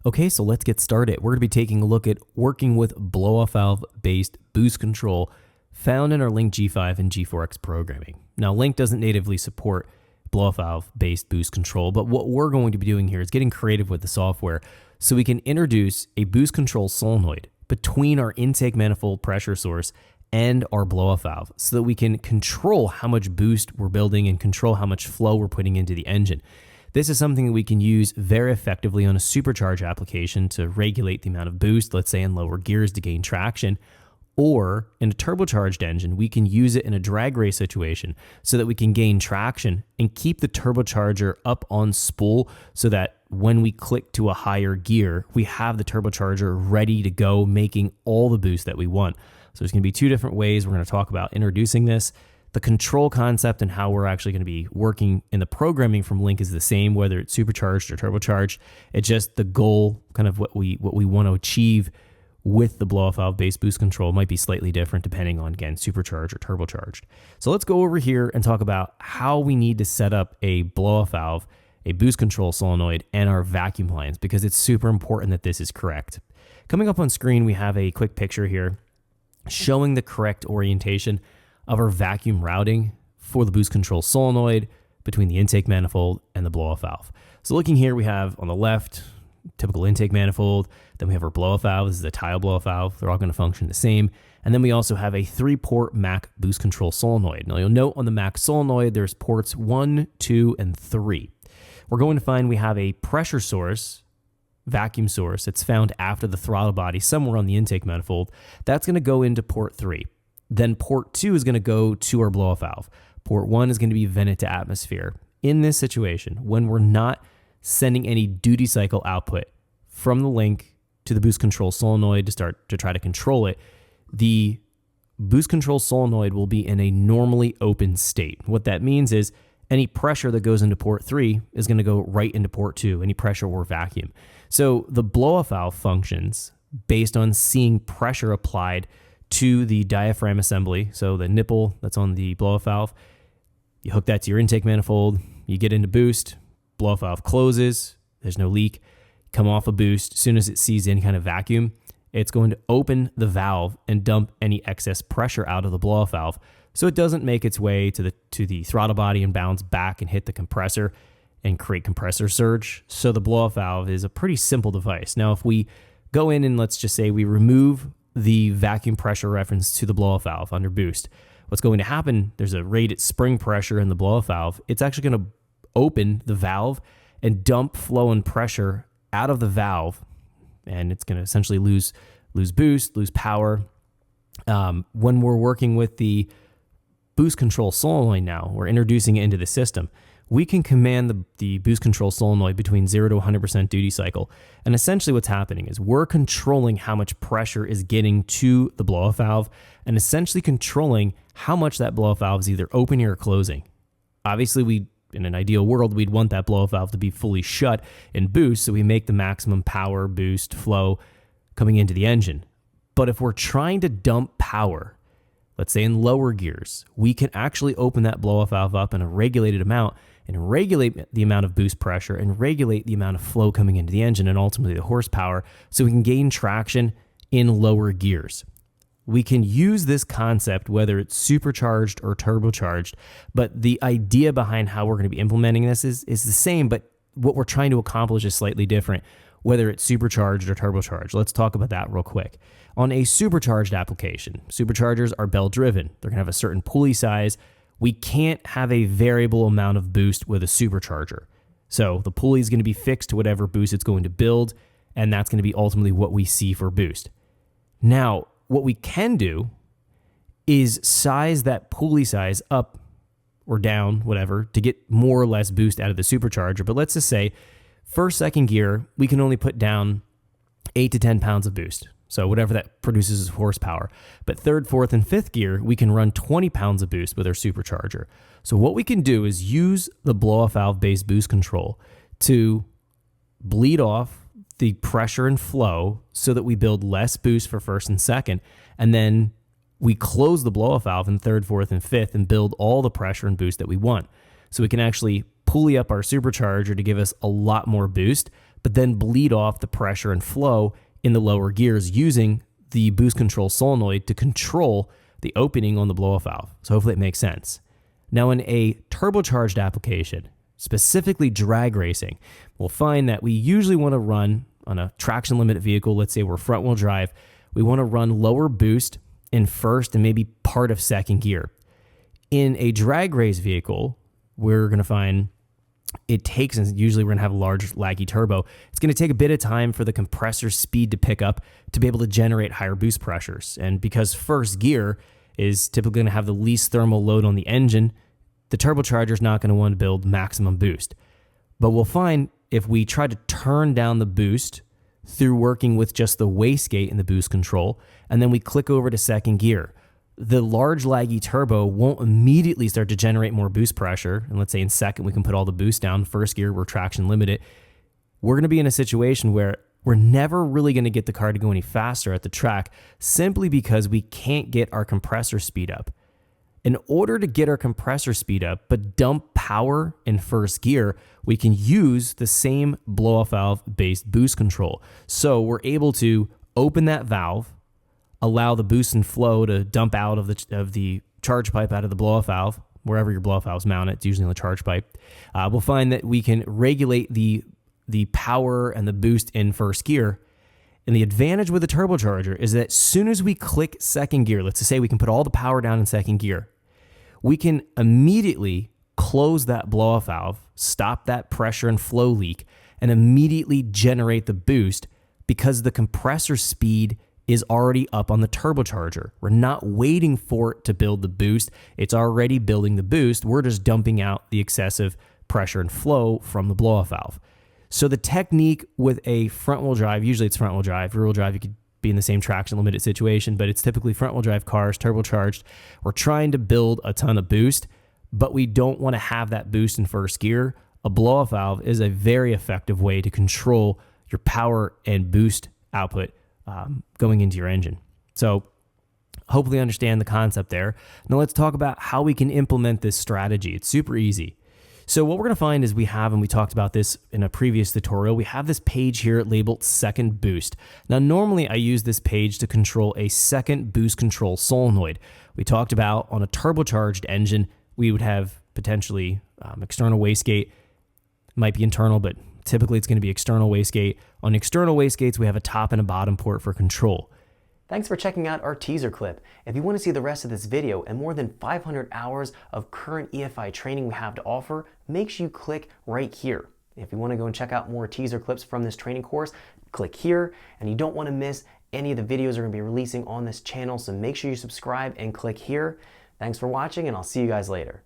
Okay, so let's get started. We're going to be taking a look at working with blow-off valve-based boost control found in our Link G5 and G4X programming. Now, Link doesn't natively support blow-off valve-based boost control, but what we're going to be doing here is getting creative with the software so we can introduce a boost control solenoid between our intake manifold pressure source and our blow-off valve so that we can control how much boost we're building and control how much flow we're putting into the engine. This is something that we can use very effectively on a supercharged application to regulate the amount of boost, let's say in lower gears to gain traction, or in a turbocharged engine, we can use it in a drag race situation so that we can gain traction and keep the turbocharger up on spool so that when we click to a higher gear, we have the turbocharger ready to go, making all the boost that we want. So there's going to be two different ways we're going to talk about introducing this. The control concept and how we're actually going to be working in the programming from Link is the same, whether it's supercharged or turbocharged. It's just the goal, kind of what we want to achieve with the blow-off valve-based boost control might be slightly different depending on, again, supercharged or turbocharged. So let's go over here and talk about how we need to set up a blow-off valve, a boost control solenoid, and our vacuum lines, because it's super important that this is correct. Coming up on screen, we have a quick picture here showing the correct orientation of our vacuum routing for the boost control solenoid between the intake manifold and the blow-off valve. So looking here, we have on the left, typical intake manifold. Then we have our blow-off valve. This is a tile blow-off valve. They're all going to function the same. And then we also have a 3-port MAC boost control solenoid. Now you'll note on the MAC solenoid, there's ports 1, 2, and 3. We're going to find we have a pressure source, vacuum source. It's found after the throttle body somewhere on the intake manifold. That's going to go into port 3. Then port 2 is going to go to our blow-off valve. Port 1 is going to be vented to atmosphere. In this situation, when we're not sending any duty cycle output from the Link to the boost control solenoid to try to control it, the boost control solenoid will be in a normally open state. What that means is any pressure that goes into port 3 is going to go right into port 2, any pressure or vacuum. So the blow-off valve functions based on seeing pressure applied to the diaphragm assembly, so the nipple that's on the blow-off valve. You hook that to your intake manifold, you get into boost, blow-off valve closes, there's no leak, come off a boost. As soon as it sees any kind of vacuum, it's going to open the valve and dump any excess pressure out of the blow-off valve so it doesn't make its way to the throttle body and bounce back and hit the compressor and create compressor surge. So the blow-off valve is a pretty simple device. Now, if we go in and let's just say we remove the vacuum pressure reference to the blow-off valve under boost, what's going to happen, there's a rated spring pressure in the blow-off valve. It's actually going to open the valve and dump flow and pressure out of the valve, and it's going to essentially lose boost, lose power. When we're working with the boost control solenoid now, we're introducing it into the system. We can command the boost control solenoid between 0 to 100% duty cycle. And essentially what's happening is we're controlling how much pressure is getting to the blow-off valve and essentially controlling how much that blow-off valve is either opening or closing. Obviously, in an ideal world, we'd want that blow-off valve to be fully shut in boost so we make the maximum power, boost, flow coming into the engine. But if we're trying to dump power, let's say in lower gears, we can actually open that blow-off valve up in a regulated amount and regulate the amount of boost pressure and regulate the amount of flow coming into the engine and ultimately the horsepower so we can gain traction in lower gears. We can use this concept whether it's supercharged or turbocharged, but the idea behind how we're going to be implementing this is the same, but what we're trying to accomplish is slightly different, whether it's supercharged or turbocharged. Let's talk about that real quick. On a supercharged application, superchargers are belt-driven. They're going to have a certain pulley size. We can't have a variable amount of boost with a supercharger. So the pulley is going to be fixed to whatever boost it's going to build, and that's going to be ultimately what we see for boost. Now, what we can do is size that pulley size up or down, whatever, to get more or less boost out of the supercharger. But let's just say first, second gear, we can only put down 8 to 10 pounds of boost. So whatever that produces is horsepower. But third, fourth, and fifth gear, we can run 20 pounds of boost with our supercharger. So what we can do is use the blow-off valve-based boost control to bleed off the pressure and flow so that we build less boost for first and second. And then we close the blow-off valve in third, fourth, and fifth and build all the pressure and boost that we want. So we can actually pulley up our supercharger to give us a lot more boost, but then bleed off the pressure and flow in the lower gears using the boost control solenoid to control the opening on the blow-off valve. So hopefully it makes sense. Now in a turbocharged application, specifically drag racing, we'll find that we usually want to run on a traction limited vehicle. Let's say we're front wheel drive. We want to run lower boost in first and maybe part of second gear. In a drag race vehicle, we're going to find it takes, and usually we're going to have a large laggy turbo, it's going to take a bit of time for the compressor speed to pick up to be able to generate higher boost pressures. And because first gear is typically going to have the least thermal load on the engine, the turbocharger is not going to want to build maximum boost. But we'll find if we try to turn down the boost through working with just the wastegate and the boost control, and then we click over to second gear, the large laggy turbo won't immediately start to generate more boost pressure. And let's say in second, we can put all the boost down. First gear, we're traction limited. We're going to be in a situation where we're never really going to get the car to go any faster at the track simply because we can't get our compressor speed up. In order to get our compressor speed up, but dump power in first gear, we can use the same blow-off valve based boost control. So we're able to open that valve, allow the boost and flow to dump out of the charge pipe out of the blow-off valve, wherever your blow-off valve is mounted. It's usually on the charge pipe. We'll find that we can regulate the power and the boost in first gear. And the advantage with the turbocharger is that as soon as we click second gear, let's just say we can put all the power down in second gear, we can immediately close that blow-off valve, stop that pressure and flow leak, and immediately generate the boost because the compressor speed is already up on the turbocharger. We're not waiting for it to build the boost. It's already building the boost. We're just dumping out the excessive pressure and flow from the blow-off valve. So the technique with a front-wheel drive, usually it's front-wheel drive, rear-wheel drive, you could be in the same traction limited situation, but it's typically front-wheel drive cars, turbocharged. We're trying to build a ton of boost, but we don't want to have that boost in first gear. A blow-off valve is a very effective way to control your power and boost output going into your engine. So hopefully understand the concept there. Now let's talk about how we can implement this strategy. It's super easy. So what we're going to find is we have, and we talked about this in a previous tutorial, we have this page here labeled second boost. Now normally I use this page to control a second boost control solenoid. We talked about on a turbocharged engine, we would have potentially external wastegate, might be internal, but typically it's going to be external wastegate. On external wastegates, we have a top and a bottom port for control. Thanks for checking out our teaser clip. If you want to see the rest of this video and more than 500 hours of current EFI training we have to offer, make sure you click right here. If you want to go and check out more teaser clips from this training course, click here, and you don't want to miss any of the videos we're going to be releasing on this channel, so make sure you subscribe and click here. Thanks for watching, and I'll see you guys later.